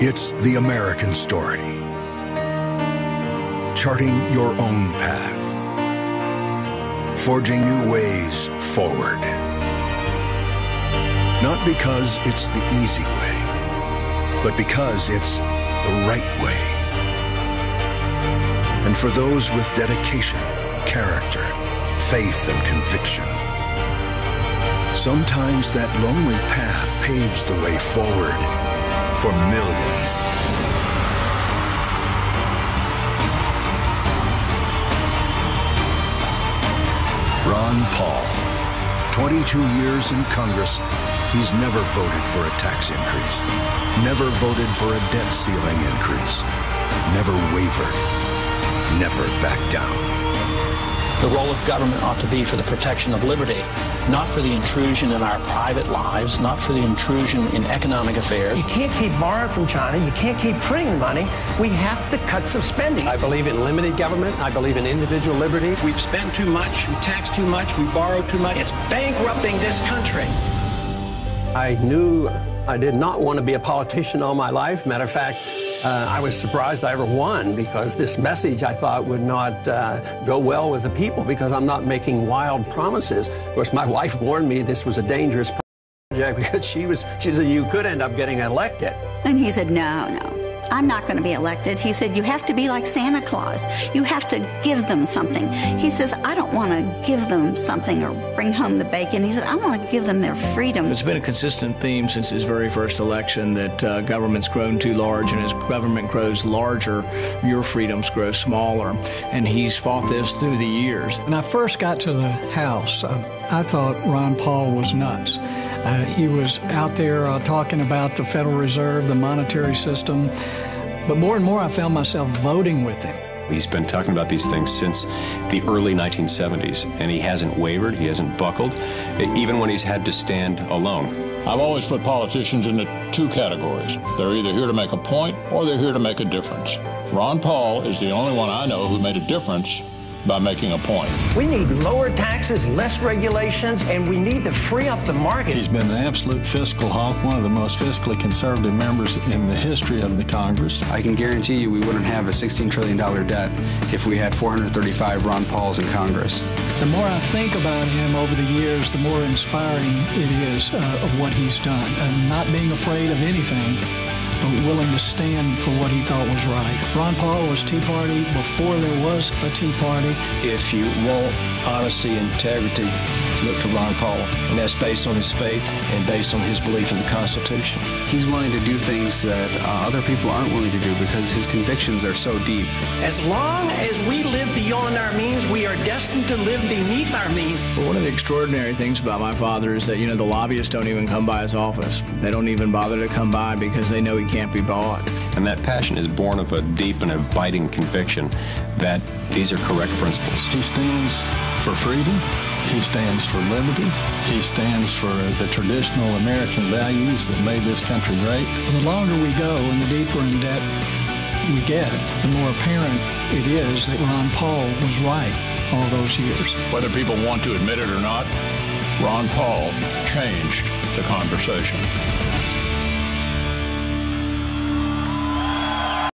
It's the American story. Charting your own path. Forging new ways forward. Not because it's the easy way, but because it's the right way. And for those with dedication, character, faith, and conviction. Sometimes that lonely path paves the way forward for millions. Ron Paul, 22 years in Congress, he's never voted for a tax increase, never voted for a debt ceiling increase, never wavered, never backed down. The role of government ought to be for the protection of liberty, not for the intrusion in our private lives, not for the intrusion in economic affairs. You can't keep borrowing from China. You can't keep printing money. We have to cut some spending. I believe in limited government. I believe in individual liberty. We've spent too much, we tax too much, we borrow too much. It's bankrupting this country. I knew I did not want to be a politician all my life. Matter of fact, I was surprised I ever won, because this message I thought would not go well with the people, because I'm not making wild promises. Of course, my wife warned me this was a dangerous project, because she said you could end up getting elected. And he said, no, I'm not going to be elected. He said, you have to be like Santa Claus. You have to give them something. He says, I don't want to give them something or bring home the bacon. He said, I want to give them their freedom. It's been a consistent theme since his very first election that government's grown too large, and as government grows larger, your freedoms grow smaller. And he's fought this through the years. When I first got to the House, I thought Ron Paul was nuts. He was out there talking about the Federal Reserve, the monetary system. But more and more I found myself voting with him. He's been talking about these things since the early 1970s, and he hasn't wavered, he hasn't buckled, even when he's had to stand alone. I've always put politicians into two categories. They're either here to make a point or they're here to make a difference. Ron Paul is the only one I know who made a difference by making a point. We need lower taxes, less regulations, and we need to free up the market. He's been an absolute fiscal hawk, one of the most fiscally conservative members in the history of the Congress. I can guarantee you we wouldn't have a $16 trillion debt if we had 435 Ron Pauls in Congress. The more I think about him over the years, the more inspiring it is of what he's done. And not being afraid of anything, but willing to stand for what he thought was right. Ron Paul was Tea Party before there was a Tea Party. If you want honesty and integrity, look to Ron Paul, and that's based on his faith and based on his belief in the Constitution. He's willing to do things that other people aren't willing to do because his convictions are so deep. As long as we live beyond our means, we are destined to live beneath our means. Well, one of the extraordinary things about my father is that, the lobbyists don't even come by his office. They don't even bother to come by because they know he can't be bought. And that passion is born of a deep and abiding conviction that these are correct principles. He stands for freedom. He stands for liberty. He stands for the traditional American values that made this country great. The longer we go and the deeper in debt we get, the more apparent it is that Ron Paul was right all those years. Whether people want to admit it or not, Ron Paul changed the conversation.